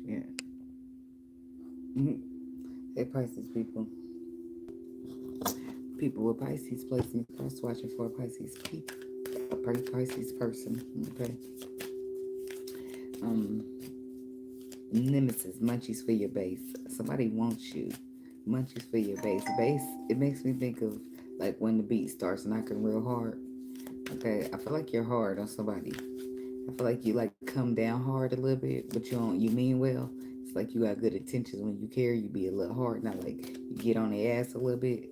Yeah. Hey, Pisces people. People with Pisces placements, cross watching for a Pisces people. A Pisces person. Okay. Um, Nemesis, munchies for your base. Somebody wants you. Munchies for your base. Base, it makes me think of like when the beat starts knocking real hard. Okay, I feel like you're hard on somebody. I feel like you like come down hard a little bit, but you don't. You mean well. It's like you got good intentions when you care. You be a little hard, not like you get on their ass a little bit.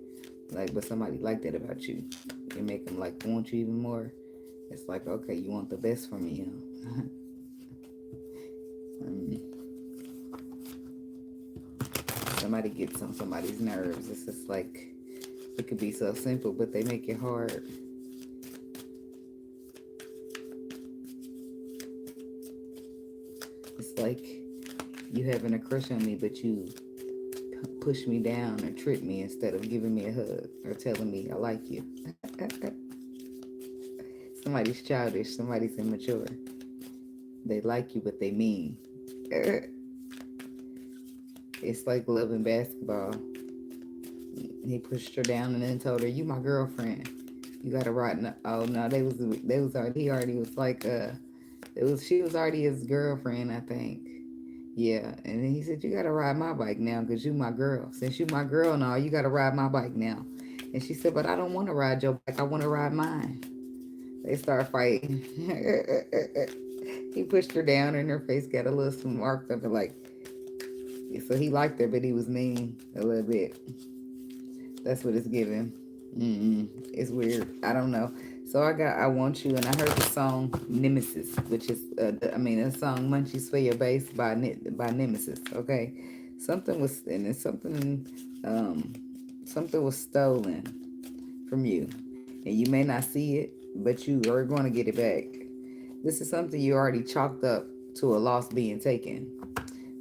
Like, but somebody like that about you. You make them like want you even more. It's like okay, you want the best for me, somebody gets on somebody's nerves. It's just like it could be so simple, but they make it hard. It's like you having a crush on me, but you push me down or trick me instead of giving me a hug or telling me I like you. Somebody's childish, somebody's immature. They like you, but they mean. It's like love and basketball. He pushed her down and then told her, "You my girlfriend. You gotta ride." No, oh no, they was already. He already was like it was she was already his girlfriend, I think. Yeah, and then he said, "You gotta ride my bike now, cause you my girl. Since you my girl now, you gotta ride my bike now." And she said, "But I don't want to ride your bike. I want to ride mine." They start fighting. He pushed her down, and her face got a little marked up, like so he liked her, but he was mean a little bit. That's what it's giving. It's weird. I don't know. So I got I Want You, and I heard the song Nemesis, which is, the song Munchies for Your Base by Nemesis. Okay, something was, and it's something was stolen from you, and you may not see it, but you are going to get it back. This is something you already chalked up to a loss being taken,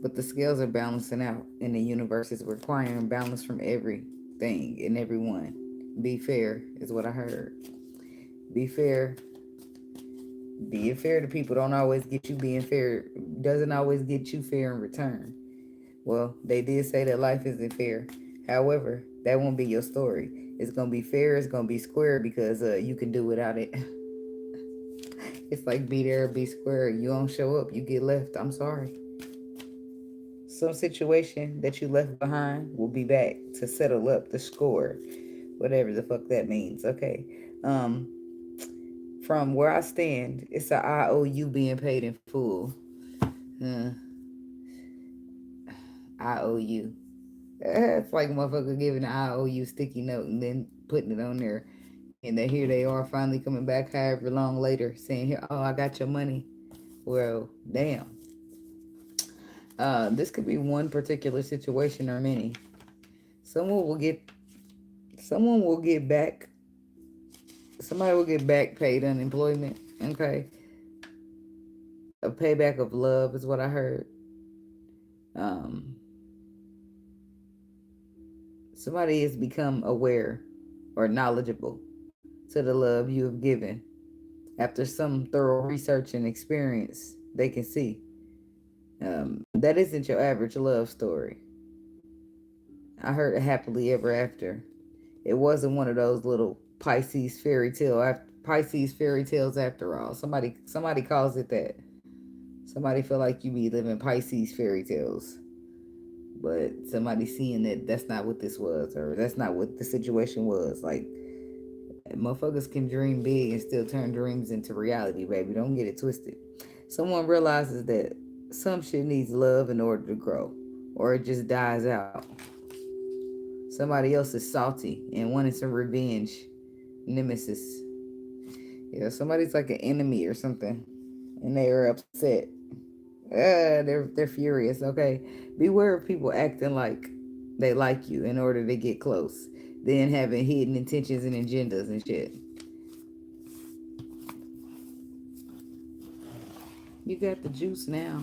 but the scales are balancing out, and the universe is requiring balance from everything and everyone. Be fair is what I heard. Be fair. Being fair to people don't always get you being fair. Doesn't always get you fair in return. Well, they did say that life isn't fair. However, that won't be your story. It's gonna be fair. It's gonna be square because you can do without it. It's like be there, be square. You don't show up, you get left. I'm sorry. Some situation that you left behind will be back to settle up the score, whatever the fuck that means. Okay. Um, from where I stand, it's a IOU being paid in full. Uh, IOU. It's like a motherfucker giving an IOU sticky note and then putting it on there. And then here they are finally coming back however long later saying, "Here, oh, I got your money." Well, damn. This could be one particular situation or many. Someone will get someone will get back somebody will get back paid unemployment. Okay. A payback of love is what I heard. Um, Somebody has become aware or knowledgeable to the love you have given. After some thorough research and experience, they can see that isn't your average love story. I heard it happily ever after. It wasn't one of those little Pisces fairy tales after all. Somebody calls it that. Somebody feel like you be living Pisces fairy tales, but somebody seeing that that's not what this was, or that's not what the situation was. Like motherfuckers can dream big and still turn dreams into reality, baby. Don't get it twisted. Someone realizes that some shit needs love in order to grow, or it just dies out. Somebody else is salty and wanting some revenge. Nemesis. Yeah, somebody's like an enemy or something, and they are upset. They're furious. Okay, beware of people acting like they like you in order to get close, then having hidden intentions and agendas and shit. You got the juice now.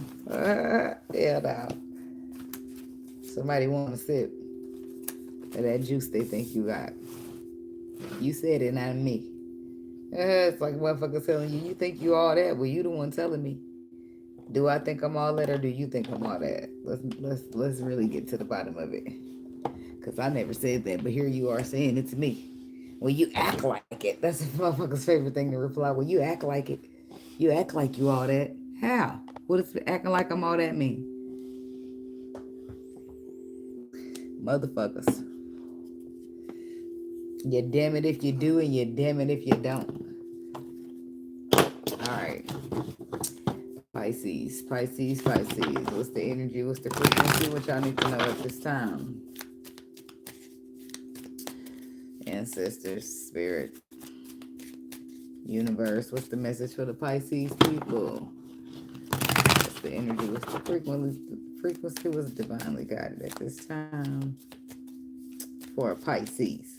Yeah, now somebody want to sip of that juice they think you got. You said it, not me. It's like motherfucker telling you, you think you all that, well, you the one telling me. Do I think I'm all that, or do you think I'm all that? Let's really get to the bottom of it. Cause I never said that, but here you are saying it to me. Well, you act like it. That's a motherfucker's favorite thing to reply. Well, you act like it. You act like you all that. How? What does acting like I'm all that mean? Motherfuckers. You damn it if you do, and you damn it if you don't. All right. Pisces, Pisces, Pisces. What's the energy? What's the frequency? What y'all need to know at this time? Ancestors, spirit, universe. What's the message for the Pisces people? What's the energy? What's the frequency? The frequency was divinely guided at this time for a Pisces.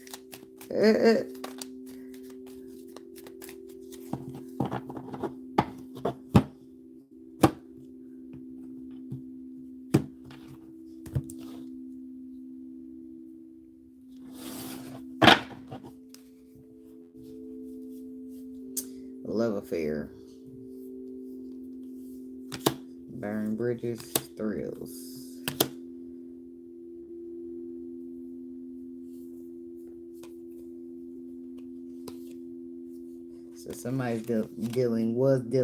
Love affair. Burn bridges, thrills. So somebody's dealing with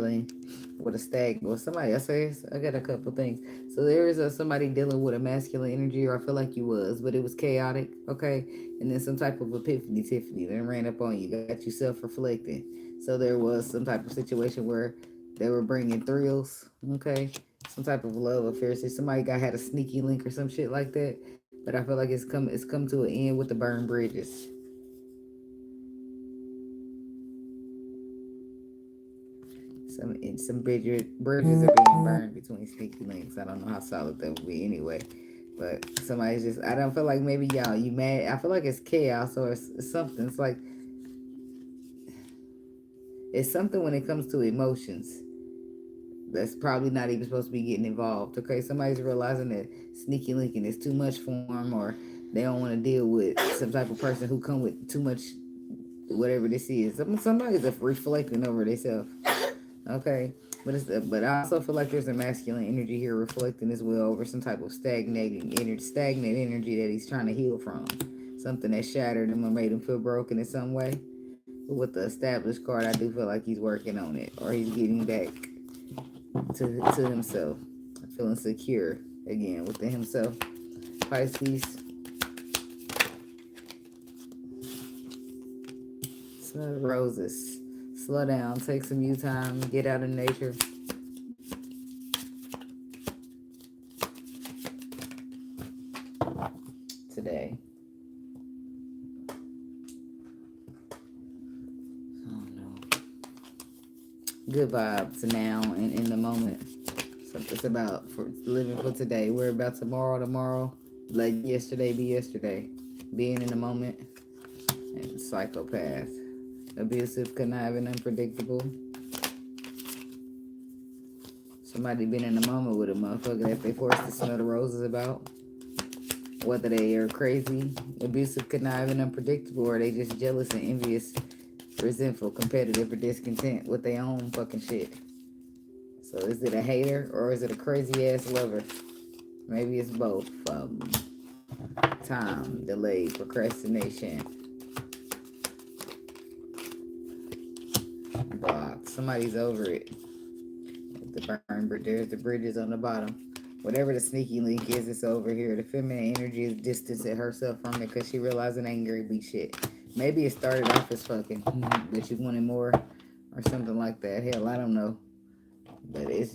a stag, or somebody else says, I got a couple things. So there is somebody dealing with a masculine energy, or I feel like you was, but it was chaotic, okay? And then some type of epiphany, Tiffany, then ran up on you, got you self-reflecting. So there was some type of situation where they were bringing thrills, okay? Some type of love affair. So somebody had a sneaky link or some shit like that. But I feel like it's come to an end with the burned bridges. Some bridges are being burned between sneaky links. I don't know how solid that would be anyway. But somebody's just, I don't feel like maybe y'all, you mad. I feel like it's chaos, or it's something. It's like, it's something when it comes to emotions that's probably not even supposed to be getting involved. Okay, somebody's realizing that sneaky linking is too much for them, or they don't want to deal with some type of person who come with too much, whatever this is. Somebody's reflecting over themselves. Okay, but I also feel like there's a masculine energy here reflecting as well over some type of stagnant energy that he's trying to heal from. Something that shattered him or made him feel broken in some way. But with the established card, I do feel like he's working on it, or he's getting back to himself, feeling secure again within himself. Pisces. Smell the roses. Slow down, take some you time, get out in nature. Today. Oh no. Good vibes now and in the moment. So it's about for living for today. We're about tomorrow. Let yesterday be yesterday. Being in the moment. And psychopath. Abusive, conniving, unpredictable. Somebody been in a moment with a motherfucker that they forced to smell the roses about. Whether they are crazy, abusive, conniving, unpredictable, or they just jealous and envious, resentful, competitive, or discontent with their own fucking shit. So is it a hater or is it a crazy ass lover? Maybe it's both. Time, delay, procrastination. Block. Somebody's over it. The burn, there's the bridges on the bottom. Whatever the sneaky link is, it's over here. The feminine energy is distancing herself from it because she realizing angry be shit. Maybe it started off as fucking, but you wanted more or something like that. Hell, I don't know. But it's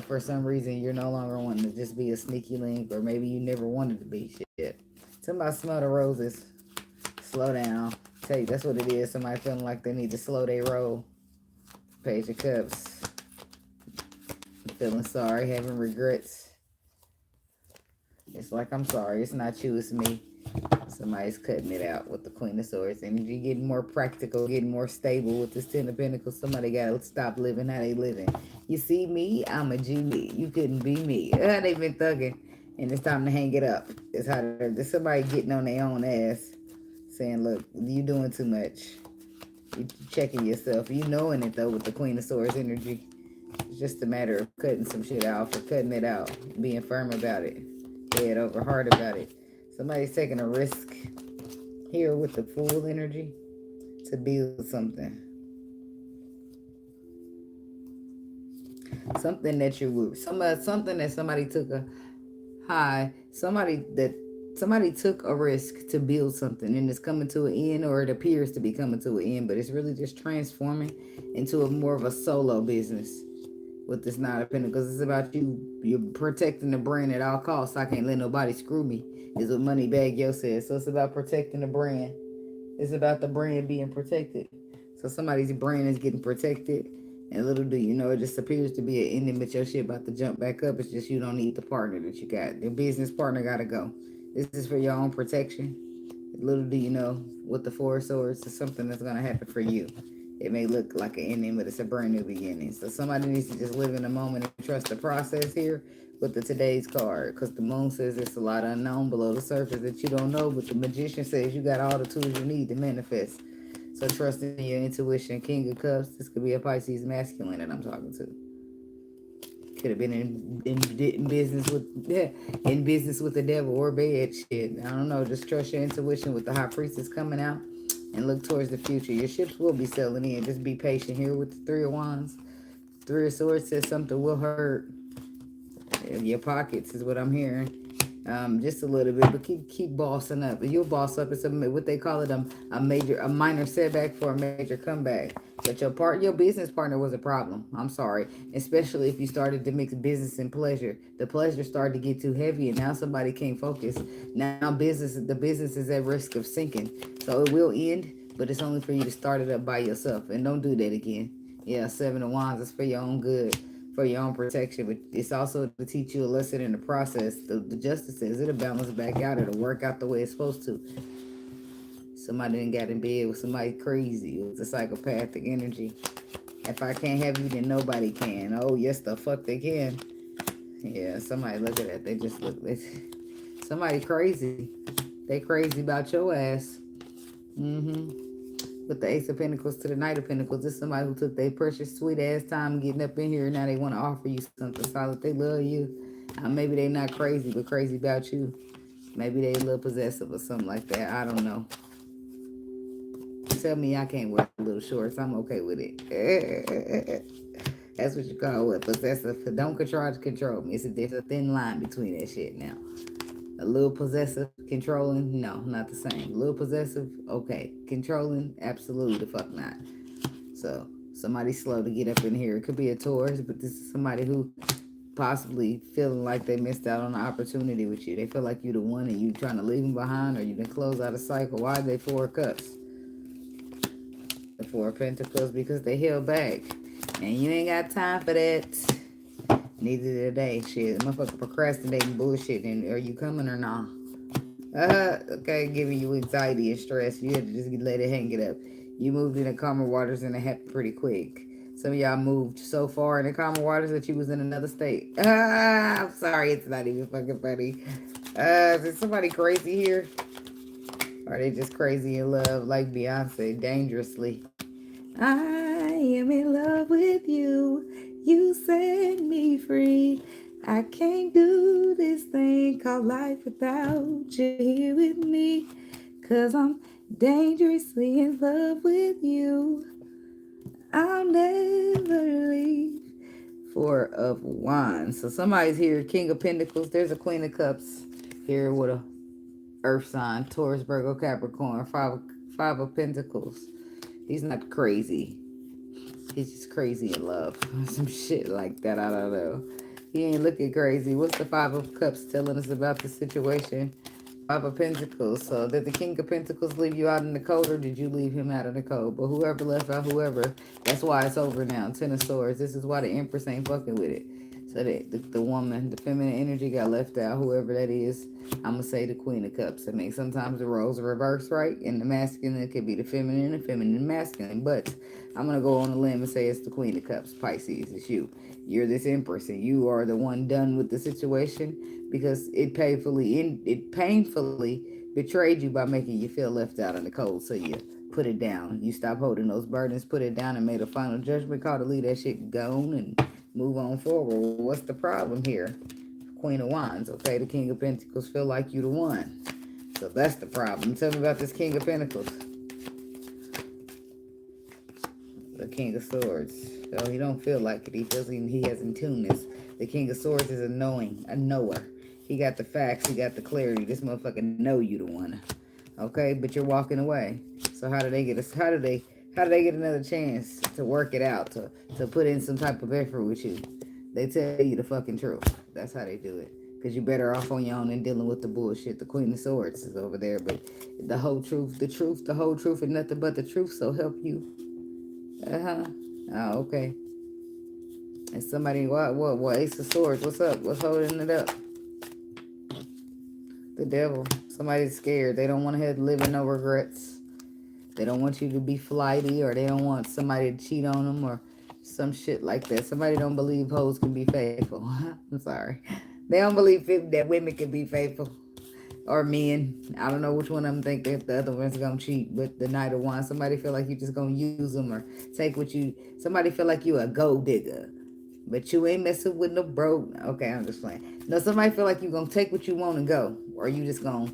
for some reason you're no longer wanting to just be a sneaky link, or maybe you never wanted to be shit. Somebody smell the roses. Slow down. Tell you that's what it is. Somebody feeling like they need to slow their roll. Page of Cups. Feeling sorry, having regrets. It's like, I'm sorry, it's not you, it's me. Somebody's cutting it out with the Queen of Swords energy, getting more practical, getting more stable with this Ten of Pentacles. Somebody gotta stop living how they living. You see me, I'm a G. You couldn't be me. They've been thugging, and it's time to hang it up. It's how there's somebody getting on their own ass, saying, look, you doing too much. You checking yourself. You knowing it, though, with the Queen of Swords energy. It's just a matter of cutting some shit off or cutting it out, being firm about it, head over heart about it. Somebody's taking a risk here with the full energy to build something. Something that something that somebody took a high, somebody took a risk to build something and it's coming to an end, or it appears to be coming to an end, but it's really just transforming into a more of a solo business with this Nine of Pentacles. It's about you're protecting the brand at all costs. I can't let nobody screw me, is what Moneybag Yo says. So it's about protecting the brand. It's about the brand being protected. So somebody's brand is getting protected. And little do you know, it just appears to be an ending, but your shit about to jump back up. It's just you don't need the partner that you got. The business partner got to go. This is for your own protection. Little do you know, with the Four of Swords, is something that's going to happen for you. It may look like an ending, but it's a brand new beginning. So somebody needs to just live in the moment and trust the process here with the today's card. Because the moon says there's a lot unknown below the surface that you don't know. But the magician says you got all the tools you need to manifest. So trust in your intuition. King of Cups. This could be a Pisces masculine that I'm talking to. Could have been in business with the devil or bad shit. I don't know. Just trust your intuition with the High Priestess coming out. And look towards the future. Your ships will be sailing in. Just be patient here with the Three of Wands. Three of Swords says something will hurt. Your pockets is what I'm hearing. Just a little bit, but keep bossing up. You'll boss up. It's what they call it a minor setback for a major comeback. But your business partner was a problem. I'm sorry, especially if you started to mix business and pleasure. The pleasure started to get too heavy, and now somebody can't focus. Now the business is at risk of sinking. So it will end, but it's only for you to start it up by yourself, and don't do that again. Yeah, Seven of Wands is for your own good, for your own protection, but it's also to teach you a lesson in the process. The Justice says it'll balance back out. It'll work out the way it's supposed to. Somebody done got in bed with somebody crazy with a psychopathic energy. If I can't have you, then nobody can. Oh, yes, the fuck they can. Yeah, somebody look at that. They just look. Somebody crazy. They crazy about your ass. With the Ace of Pentacles to the Knight of Pentacles. This is somebody who took their precious, sweet ass time getting up in here, and now they want to offer you something solid. They love you. Maybe they not crazy, but crazy about you. Maybe they a little possessive or something like that. I don't know. Tell me I can't wear little shorts. I'm okay with it. That's what you call what? Possessive. Don't try to control me. There's a thin line between that shit now. A little possessive, controlling, no, not the same. A little possessive, okay. Controlling, absolutely the fuck not. So, somebody slow to get up in here. It could be a Taurus, but this is somebody who possibly feeling like they missed out on an opportunity with you. They feel like you the one and you trying to leave them behind, or you done close out a cycle. Why are they Four of Cups? The Four of Pentacles, because they held back. And you ain't got time for that. Neither today. Shit, motherfucker procrastinating bullshit. And are you coming or not? Okay, giving you anxiety and stress. You had to just let it hang it up. You moved in the calmer waters and it happened pretty quick. Some of y'all moved so far in the calmer waters that you was in another state. I'm sorry, it's not even fucking funny. Is there somebody crazy here? Or are they just crazy in love like Beyonce, dangerously? I am in love with you. You set me free. I can't do this thing called life without you here with me. 'Cause I'm dangerously in love with you. I'll never leave. Four of Wands. So somebody's here. King of Pentacles. There's a Queen of Cups here with a Earth sign. Taurus, Virgo, Capricorn. Five of Pentacles. He's not crazy. He's just crazy in love. Some shit like that. I don't know. He ain't looking crazy. What's the Five of Cups telling us about the situation? Five of Pentacles. So did the King of Pentacles leave you out in the cold, or did you leave him out in the cold? But whoever left out whoever, that's why it's over now. Ten of Swords. This is why the Empress ain't fucking with it. So the woman, the feminine energy got left out, whoever that is. I'm going to say the Queen of Cups. I mean, sometimes the roles are reversed, right? And the masculine could be the feminine and masculine. But I'm going to go on a limb and say it's the Queen of Cups. Pisces, it's you. You're this Empress, and you are the one done with the situation because it painfully betrayed you by making you feel left out in the cold. So you put it down. You stop holding those burdens, put it down, and made a final judgment call to leave that shit gone and Move on forward. Well, what's the problem here? Queen of Wands, okay? The King of Pentacles feel like you the one. So that's the problem. Tell me about this King of Pentacles. The King of Swords. So he don't feel like it. He feels he has in tuneness. The King of Swords is a knower. He got the facts. He got the clarity. This motherfucker know you the one. Okay, but you're walking away. So how do they get us? How do they get another chance to work it out? To put in some type of effort with you? They tell you the fucking truth. That's how they do it. Because you're better off on your own than dealing with the bullshit. The Queen of Swords is over there, but the whole truth, the whole truth, and nothing but the truth. So help you. Oh, okay. And somebody, what? Ace of Swords. What's up? What's holding it up? The devil. Somebody's scared. They don't want to have live in no regrets. They don't want you to be flighty, or they don't want somebody to cheat on them, or some shit like that. Somebody don't believe hoes can be faithful. I'm sorry. They don't believe that women can be faithful. Or men. I don't know which one of them think that the other one's gonna cheat. But the Knight of Wands, somebody feel like you just gonna use them or take what you. Somebody feel like you a gold digger, but you ain't messing with no broke. Okay, I'm just playing. No, somebody feel like you gonna take what you want and go, or you just gonna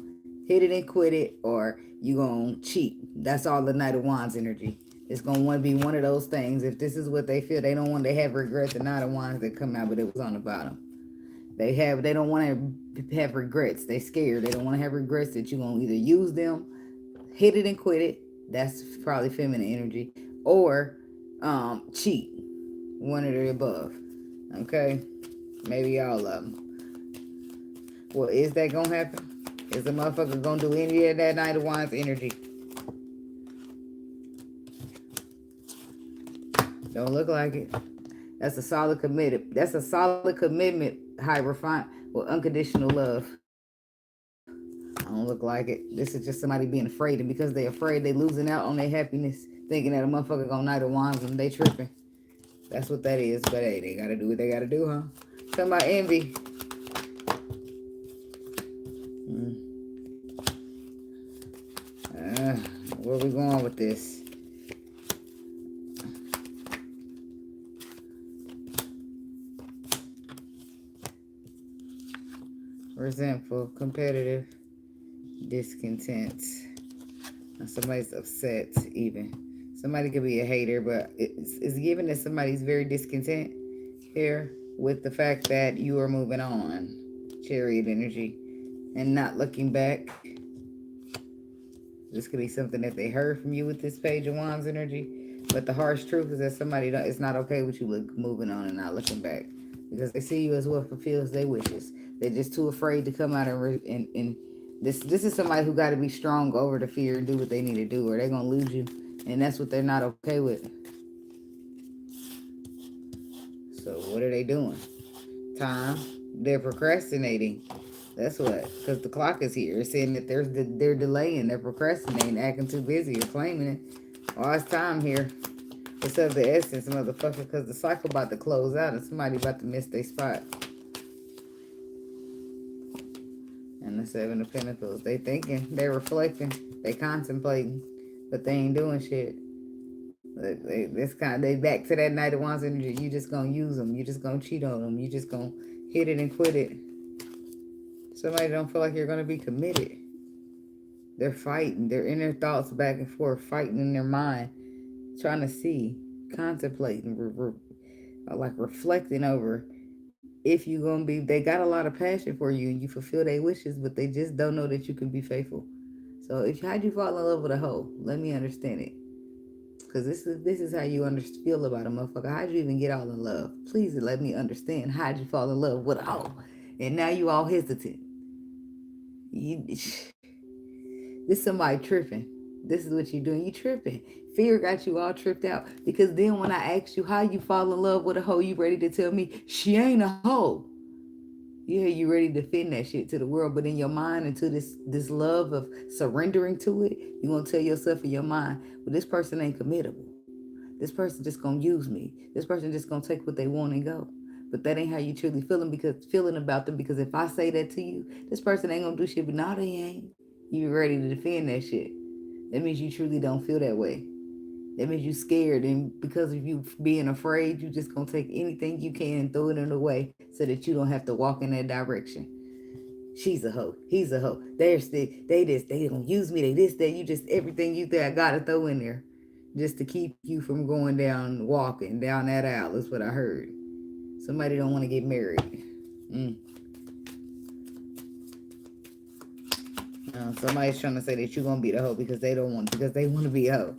hit it and quit it, or you gonna cheat. That's all the Knight of Wands energy. It's gonna want to be one of those things. If this is what they feel, they don't want to have regret. The Knight of Wands that come out, but it was on the bottom. They don't want to have regrets. They scared. They don't want to have regrets that you're going to either use them, hit it and quit it. That's probably feminine energy. Or cheat. One or the above. Okay? Maybe all of them. Well, is that going to happen? Is the motherfucker going to do any of that Knight of Wands energy? Don't look like it. That's a solid commitment. High refined with unconditional love. I don't look like it. This is just somebody being afraid, and because they're afraid, they losing out on their happiness, thinking that a motherfucker gonna Knight of Wands and they tripping. That's what that is. But hey, they gotta do what they gotta do, huh? Talking about envy. Where we going with this? Resentful, competitive, discontent. Somebody's upset even. Somebody could be a hater, but it's given that somebody's very discontent here with the fact that you are moving on. Chariot energy and not looking back. This could be something that they heard from you with this Page of Wands energy. But the harsh truth is that somebody it's not okay with you moving on and not looking back. Because they see you as what fulfills their wishes. They're just too afraid to come out and this is somebody who got to be strong over the fear and do what they need to do, or they're going to lose you. And that's what they're not okay with. So what are they doing? Time. They're procrastinating. That's what. Because the clock is here. It's saying that they're delaying. They're procrastinating, acting too busy, or claiming it. Oh, it's time here. It's of the essence, motherfucker, because the cycle about to close out and somebody about to miss their spot. And the Seven of Pentacles. They thinking, they reflecting, they contemplating, but they ain't doing shit. They back to that Knight of Wands energy. You just gonna use them. You just gonna cheat on them. You just gonna hit it and quit it. Somebody don't feel like you're gonna be committed. They're fighting. Their inner thoughts back and forth, fighting in their mind, trying to see, contemplating, like reflecting over if you're gonna be. They got a lot of passion for you and you fulfill their wishes, but they just don't know that you can be faithful. So how'd you fall in love with a hoe? Let me understand it. Because this is how you feel about a motherfucker. How'd you even get all in love? Please let me understand. How'd you fall in love with a hoe? And now you all hesitant. This somebody tripping. This is what you doing. You tripping. Fear got you all tripped out. Because then when I asked you how you fall in love with a hoe, you ready to tell me she ain't a hoe. Yeah, you ready to defend that shit to the world, but in your mind, into this love of surrendering to it, you gonna tell yourself in your mind, well, this person ain't committable. This person just gonna use me. This person just gonna take what they want and go. But that ain't how you truly feeling about them. Because if I say that to you, this person ain't gonna do shit. But no, they ain't. You ready to defend that shit. That means you truly don't feel that way. That means you scared, and because of you being afraid, you just gonna take anything you can and throw it in the way so that you don't have to walk in that direction. She's a hoe. He's a hoe. They this. They don't use me. They this. That. You just everything you think I gotta throw in there, just to keep you from going down, walking down that aisle. Is what I heard. Somebody don't want to get married. Somebody's trying to say that you're gonna be the hoe because they don't want because they want to be a hoe.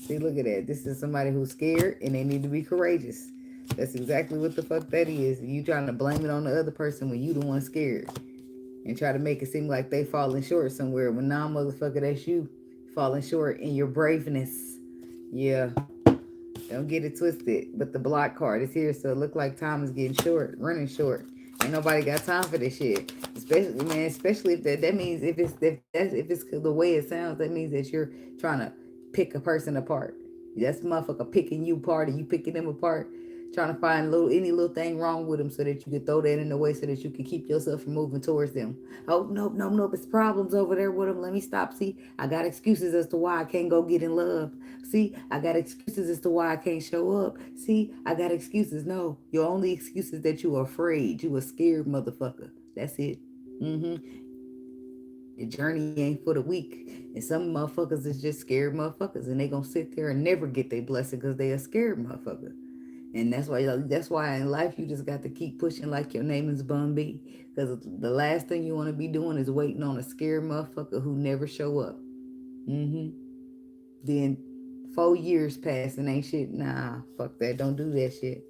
See, look at that. This is somebody who's scared and they need to be courageous. That's exactly what the fuck that is. You trying to blame it on the other person when you the one scared. And try to make it seem like they falling short somewhere. When nah, motherfucker, that's you falling short in your braveness. Yeah. Don't get it twisted. But the block card is here, so it look like time is getting short, running short. Ain't nobody got time for this shit. Especially, man, especially if that means if it's the way it sounds, that means that you're trying to pick a person apart. That's motherfucker picking you apart and you picking them apart. Trying to find any little thing wrong with them so that you can throw that in the way so that you can keep yourself from moving towards them. Oh, nope. It's problems over there with them. Let me stop. See, I got excuses as to why I can't go get in love. See, I got excuses as to why I can't show up. See, I got excuses. No, your only excuse is that you are afraid. You a scared motherfucker. That's it. The journey ain't for the weak. And some motherfuckers is just scared motherfuckers. And they gonna sit there and never get their blessing because they a scared motherfucker. And that's why in life you just got to keep pushing like your name is Bun B. Because the last thing you want to be doing is waiting on a scared motherfucker who never show up. Then 4 years pass and ain't shit. Nah, fuck that. Don't do that shit.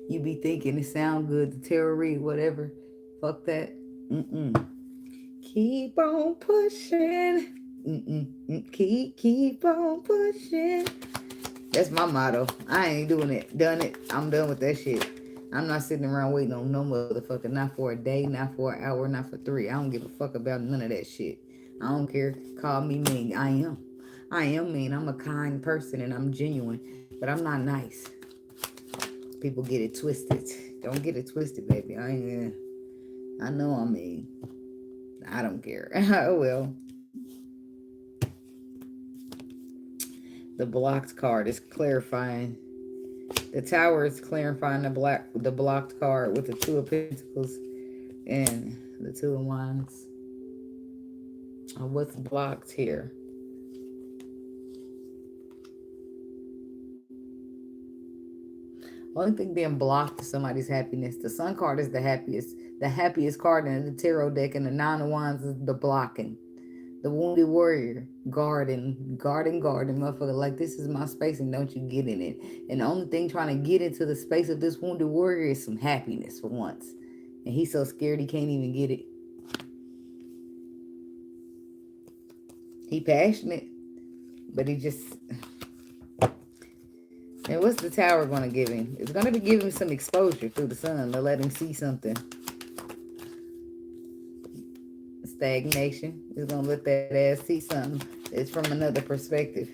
You be thinking it sound good, the tarot read, whatever. Fuck that. Keep on pushing. Keep on pushing. That's my motto. I ain't doing it. Done it. I'm done with that shit. I'm not sitting around waiting on no motherfucker. Not for a day, not for an hour, not for 3. I don't give a fuck about none of that shit. I don't care. Call me mean. I am mean. I'm a kind person and I'm genuine. But I'm not nice. People get it twisted. Don't get it twisted, baby. I know I'm mean. I don't care. Oh well. The blocked card is clarifying. The Tower is clarifying the blocked card with the 2 of Pentacles and the 2 of Wands. What's blocked here? Only thing being blocked is somebody's happiness. The Sun card is the happiest card in the tarot deck, and the 9 of Wands is the blocking. The Wounded Warrior, guarding, motherfucker. Like, this is my space and don't you get in it. And the only thing trying to get into the space of this Wounded Warrior is some happiness for once. And he's so scared he can't even get it. He passionate, but he just... And what's the Tower going to give him? It's going to be giving him some exposure through the sun to let him see something. Stagnation. It's gonna let that ass see something. It's from another perspective.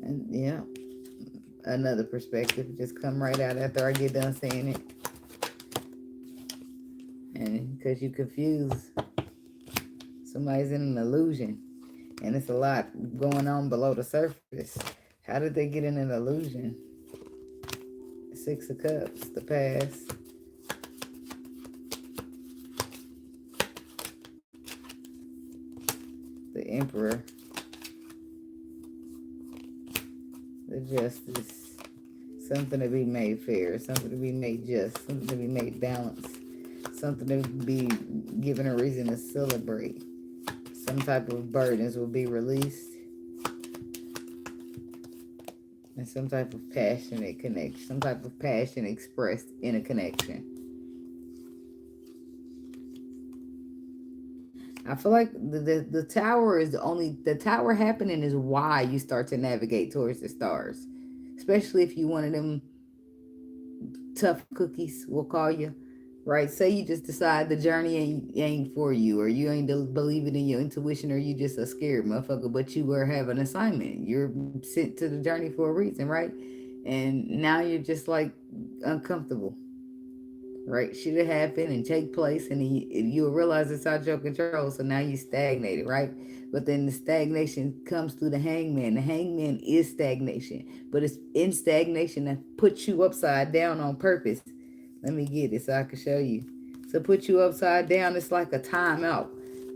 And yeah, another perspective. Just come right out after I get done saying it. And because you confused, somebody's in an illusion, and it's a lot going on below the surface. How did they get in an illusion? 6 of Cups, the past. The Emperor, the Justice, something to be made fair, something to be made just, something to be made balanced, something to be given a reason to celebrate. Some type of burdens will be released, and some type of passionate connection, some type of passion expressed in a connection. I feel like the Tower is the Tower happening is why you start to navigate towards the stars. Especially if you one of them tough cookies, we'll call you. Right? Say you just decide the journey ain't for you, or you ain't believing in your intuition, or you just a scared motherfucker, but you were having an assignment. You're sent to the journey for a reason, right? And now you're just like uncomfortable. right? Shit will happen and take place, and you'll realize it's out your control. So now you stagnated, right? But then the stagnation comes through the hangman. The hangman is stagnation, but it's in stagnation that puts you upside down on purpose. Let me get it so I can show you. So put you upside down. It's like a timeout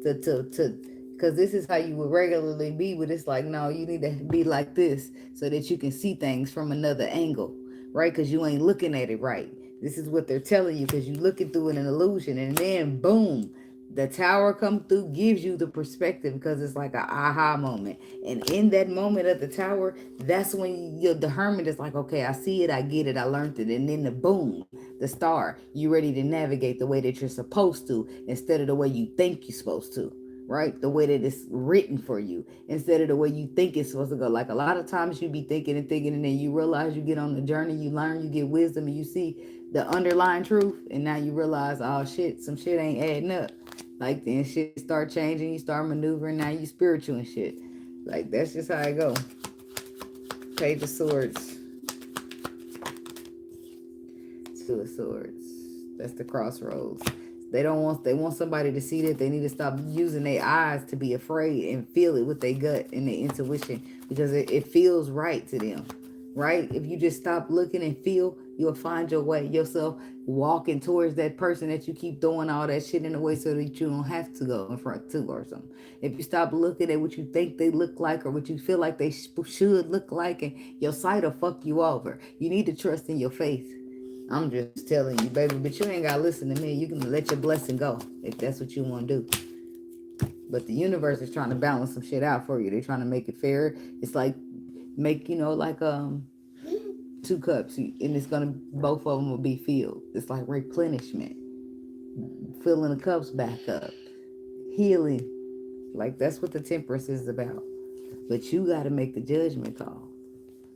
because this is how you would regularly be, but it's like, no, you need to be like this so that you can see things from another angle, right? Because you ain't looking at it right. This is what they're telling you because you're looking through an illusion, and then boom, the tower come through, gives you the perspective because it's like an aha moment. And in that moment of the tower, that's when the hermit is like, okay, I see it, I get it, I learned it. And then the boom, the star, you're ready to navigate the way that you're supposed to instead of the way you think you're supposed to, right? The way that it's written for you instead of the way you think it's supposed to go. Like a lot of times you be thinking and thinking, and then you realize you get on the journey, you learn, you get wisdom, and you see the underlying truth, and now you realize, oh shit, some shit ain't adding up. Like then shit start changing, you start maneuvering, now you spiritual and shit. Like that's just how I go. Page of Swords. Two of Swords. That's the crossroads. They want somebody to see that they need to stop using their eyes to be afraid and feel it with their gut and their intuition because it feels right to them. Right? If you just stop looking and feel, you'll find your way, yourself walking towards that person that you keep throwing all that shit in the way so that you don't have to go in front to or something. If you stop looking at what you think they look like or what you feel like they should look like, and your sight will fuck you over. You need to trust in your faith. I'm just telling you, baby, but you ain't got to listen to me. You can let your blessing go if that's what you want to do. But the universe is trying to balance some shit out for you. They're trying to make it fair. It's like make, like 2 cups, and it's gonna both of them will be filled. It's like replenishment, filling the cups back up, healing. Like that's what the temperance is about. But you got to make the judgment call.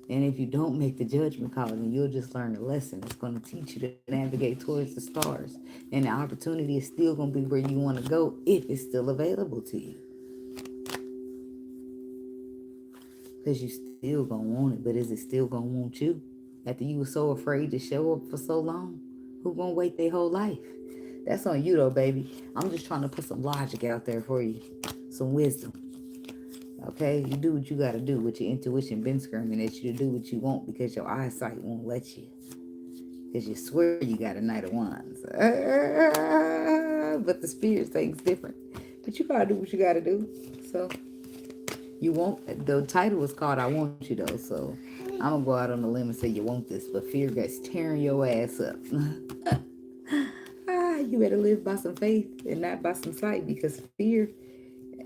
And if you don't make the judgment call, then you'll just learn a lesson. It's going to teach you to navigate towards the stars. And the opportunity is still going to be where you want to go if it's still available to you. Because you still going to want it, but is it still going to want you? After you were so afraid to show up for so long, who going to wait their whole life? That's on you though, baby. I'm just trying to put some logic out there for you. Some wisdom. Okay, you do what you got to do with your intuition been screaming at you to do what you want because your eyesight won't let you. Because you swear you got a Knight of Wands. But the spirit thinks different. But you got to do what you got to do. So, you won't. The title was called I Want You though. So, I'm going to go out on the limb and say you want this. But fear gets tearing your ass up. You better live by some faith and not by some sight because fear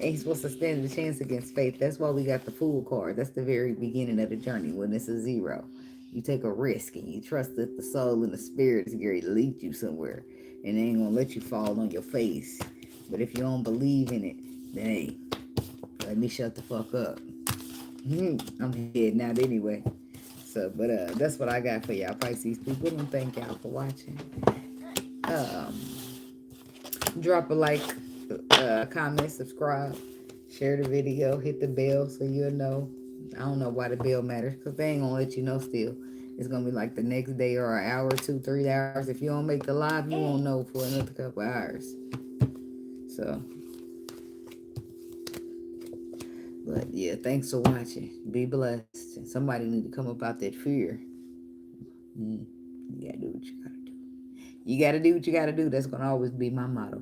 ain't supposed to stand a chance against faith. That's why we got the Fool card. That's the very beginning of the journey when it's a 0. You take a risk and you trust that the soul and the spirit is going to lead you somewhere. And they ain't going to let you fall on your face. But if you don't believe in it, then hey, let me shut the fuck up. I'm heading out anyway. So, but that's what I got for y'all Pisces people. And thank y'all for watching. Drop a like, comment, subscribe, share the video, hit the bell so you'll know. I don't know why the bell matters because they ain't gonna let you know still. It's gonna be like the next day or an hour, 2, 3 hours. If you don't make the live, you won't know for another couple hours. So, but yeah, thanks for watching. Be blessed. And somebody need to come up out that fear. You gotta do what you gotta do. You gotta do what you gotta do. That's gonna always be my motto.